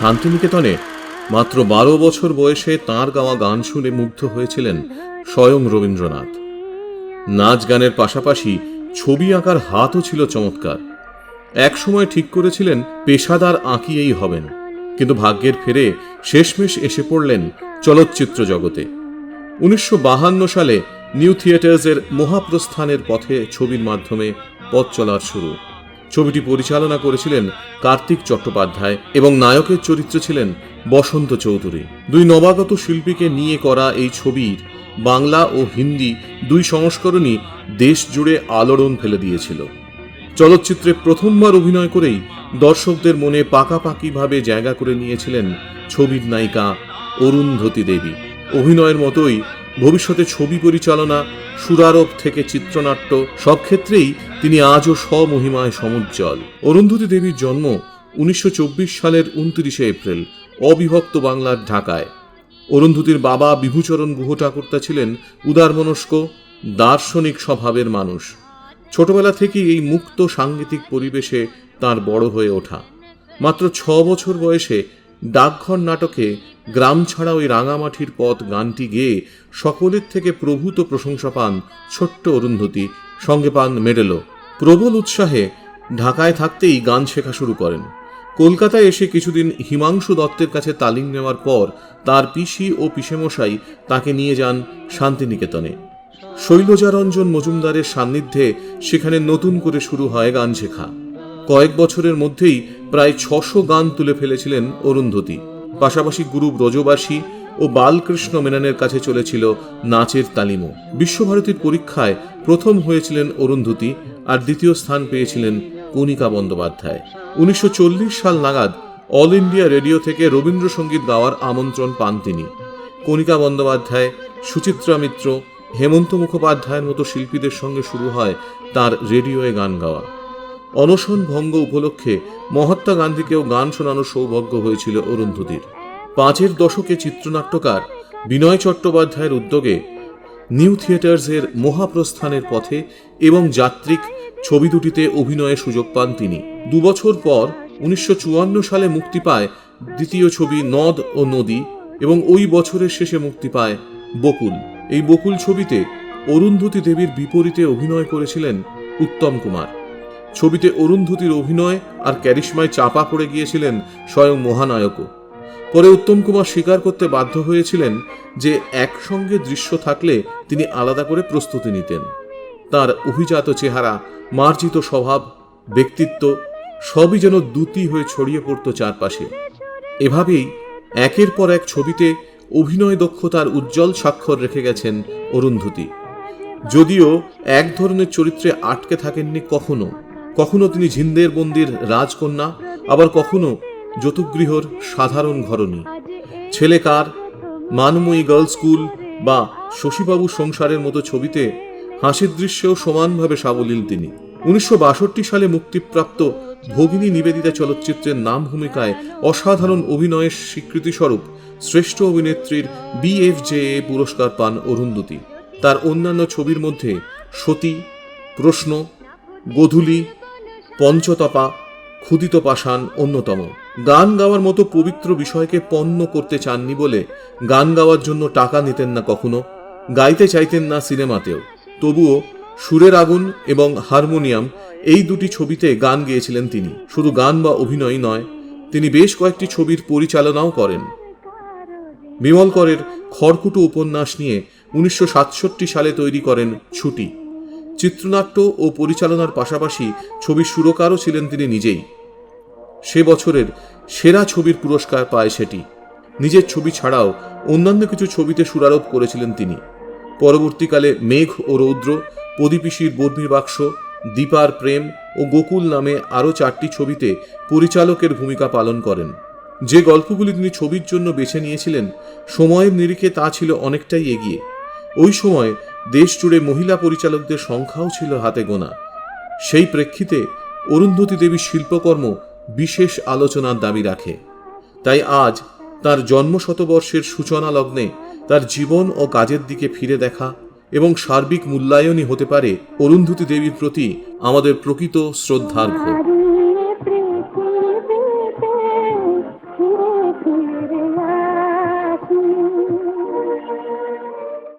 শান্তিনিকেতনে মাত্র 12 বছর বয়সে তাঁর গাওয়া গান শুনে মুগ্ধ হয়েছিলেন স্বয়ং রবীন্দ্রনাথ। নাচ গানের পাশাপাশি ছবি আঁকার হাতও ছিল চমৎকার। একসময় ঠিক করেছিলেন পেশাদার আঁকিয়েই হবেন, কিন্তু ভাগ্যের ফেরে শেষমেশ এসে পড়লেন চলচ্চিত্র জগতে। 1952 সালে নিউ থিয়েটার্সের মহাপ্রস্থানের পথে ছবির মাধ্যমে পথ চলার শুরু। ছবিটি পরিচালনা করেছিলেন কার্তিক চট্টোপাধ্যায় এবং নায়কের চরিত্রে ছিলেন বসন্ত চৌধুরী। দুই নবাগত শিল্পীকে নিয়ে করা এই ছবির বাংলা ও হিন্দি দুই সংস্করণই দেশ জুড়ে আলোড়ন ফেলে দিয়েছিল। চলচ্চিত্রে প্রথমবার অভিনয় করেই দর্শকদের মনে পাকাপাকিভাবে জায়গা করে নিয়েছিলেন ছবির নায়িকা অরুন্ধতী দেবী। অভিনয়ের মতোই ভবিষ্যতে ছবি পরিচালনা, সুরারোপ থেকে চিত্রনাট্য সব ক্ষেত্রেই তিনি আজও স্বমহিমায় সমুজ্জ্বল। অরুন্ধতী দেবীর জন্ম 1924 সালের 29 এপ্রিল অবিভক্ত বাংলার ঢাকায়। অরুন্ধতীর বাবা বিভূচরণ গুহ ঠাকুরতা ছিলেন উদারমনস্ক, দার্শনিক স্বভাবের মানুষ। ছোটবেলা থেকেই এই মুক্ত সাংগীতিক পরিবেশে তার বড় হয়ে ওঠা। মাত্র 6 বছর বয়সে ডাকঘর নাটকে গ্রাম ছাড়া ওই রাঙামাটির পথ গানটি গেয়ে সকলের থেকে প্রভূত প্রশংসা পান ছোট্ট অরুন্ধতী, সঙ্গে পান মেডেলও। প্রবল উৎসাহে ঢাকায় থাকতেই গান শেখা শুরু করেন। কলকাতায় এসে কিছুদিন হিমাংশু দত্তের কাছে তালিম নেওয়ার পর তার পিসি ও পিসেমশাই তাকে নিয়ে যান শান্তিনিকেতনে। শৈলজারঞ্জন মজুমদারের সান্নিধ্যে সেখানে নতুন করে শুরু হয় গান শেখা। কয়েক বছরের মধ্যেই প্রায় 600 গান তুলে ফেলেছিলেন অরুন্ধতী। পাশাপাশি গুরু ব্রজবাসী ও বালকৃষ্ণ মেননের কাছে চলেছিল নাচের তালিমও। বিশ্বভারতীর পরীক্ষায় প্রথম হয়েছিলেন অরুন্ধতী, আর দ্বিতীয় স্থান পেয়েছিলেন কণিকা বন্দ্যোপাধ্যায়। 1940 সাল নাগাদ অল ইন্ডিয়া রেডিও থেকে রবীন্দ্রসঙ্গীত গাওয়ার আমন্ত্রণ পান তিনি। কণিকা বন্দ্যোপাধ্যায়, সুচিত্রা মিত্র, হেমন্ত মুখোপাধ্যায়ের মতো শিল্পীদের সঙ্গে শুরু হয় তার রেডিওয়ে গান গাওয়া। অনশন ভঙ্গ উপলক্ষে মহাত্মা গান্ধীকেও গান শোনানোর সৌভাগ্য হয়েছিল অরুন্ধতীর। 5 দশকে চিত্রনাট্যকার বিনয় চট্টোপাধ্যায়ের উদ্যোগে নিউ থিয়েটার্সের মহাপ্রস্থানের পথে এবং যাত্রিক ছবি দুটিতে অভিনয়ের সুযোগ পান তিনি। 2 বছর পর 1954 সালে মুক্তি পায় দ্বিতীয় ছবি নদ ও নদী, এবং ওই বছরের শেষে মুক্তি পায় বকুল। এই বকুল ছবিতে অরুন্ধতী দেবীর বিপরীতে অভিনয় করেছিলেন উত্তম কুমার। ছবিতে অরুন্ধতীর অভিনয় আর ক্যারিশমায় চাপা পড়ে গিয়েছিলেন স্বয়ং মহানায়কও। পরে উত্তম কুমার স্বীকার করতে বাধ্য হয়েছিলেন যে একসঙ্গে দৃশ্য থাকলে তিনি আলাদা করে প্রস্তুতি নিতেন। তার অভিজাত চেহারা, মার্জিত স্বভাব, ব্যক্তিত্ব সবই যেন দ্যুতি হয়ে ছড়িয়ে পড়ত চারপাশে। এভাবেই একের পর এক ছবিতে অভিনয় দক্ষতার উজ্জ্বল স্বাক্ষর রেখে গেছেন অরুন্ধতী। যদিও এক ধরনের চরিত্রে আটকে থাকেননি কখনো। কখনো তিনি ঝিন্দের বন্দির রাজকন্যা, আবার কখনো যতুগৃহর সাধারণ ঘরণী। ছেলেকার, মানময়ী গার্লস স্কুল বা শশীবাবু সংসারের মতো ছবিতে হাসির দৃশ্যেও সমানভাবে সাবলীল তিনি। 1962 সালে মুক্তিপ্রাপ্ত ভগিনী নিবেদিতা চলচ্চিত্রের নাম ভূমিকায় অসাধারণ অভিনয়ের স্বীকৃতিস্বরূপ শ্রেষ্ঠ অভিনেত্রীর BFJA পুরস্কার পান অরুন্ধতী। তার অন্যান্য ছবির মধ্যে সতী, প্রশ্ন, গোধূলি, পঞ্চতপা, ক্ষুদিত পাষাণ অন্যতম। গান গাওয়ার মতো পবিত্র বিষয়কে পণ্য করতে চাননি বলে গান গাওয়ার জন্য টাকা নিতেন না কখনো, গাইতে চাইতেন না সিনেমাতেও। তবুও সুরের আগুন এবং হারমোনিয়াম এই দুটি ছবিতে গান গেয়েছিলেন তিনি। শুধু গান বা অভিনয় নয়, তিনি বেশ কয়েকটি ছবির পরিচালনাও করেন। বিমল করের খড়কুটো উপন্যাস নিয়ে 1967 সালে তৈরি করেন ছুটি। চিত্রনাট্য ও পরিচালনার পাশাপাশি ছবির সুরকারও ছিলেন তিনি নিজেই। সে বছরের সেরা ছবির পুরস্কার পায় সেটি। নিজের ছবি ছাড়াও অন্যান্য কিছু ছবিতে সুরারোপ করেছিলেন তিনি। পরবর্তীকালে মেঘ ও রৌদ্র, প্রদীপিসির বর্মী বাক্স, দীপার প্রেম ও গোকুল নামে আরও 4টি ছবিতে পরিচালকের ভূমিকা পালন করেন। যে গল্পগুলি তিনি ছবির জন্য বেছে নিয়েছিলেন, সময়ের নিরিখে তা ছিল অনেকটাই এগিয়ে। ওই সময় দেশ জুড়ে মহিলা পরিচালকদের সংখ্যাও ছিল হাতে গোনা। সেই প্রেক্ষিতে অরুন্ধতী দেবীর শিল্পকর্ম বিশেষ আলোচনার দাবি রাখে। তাই আজ তার জন্মশতবর্ষের সূচনা লগ্নে তার জীবন ও কাজের দিকে ফিরে দেখা এবং সার্বিক মূল্যায়নই হতে পারে অরুন্ধতী দেবীর প্রতি আমাদের প্রকৃত শ্রদ্ধার্ঘ্য।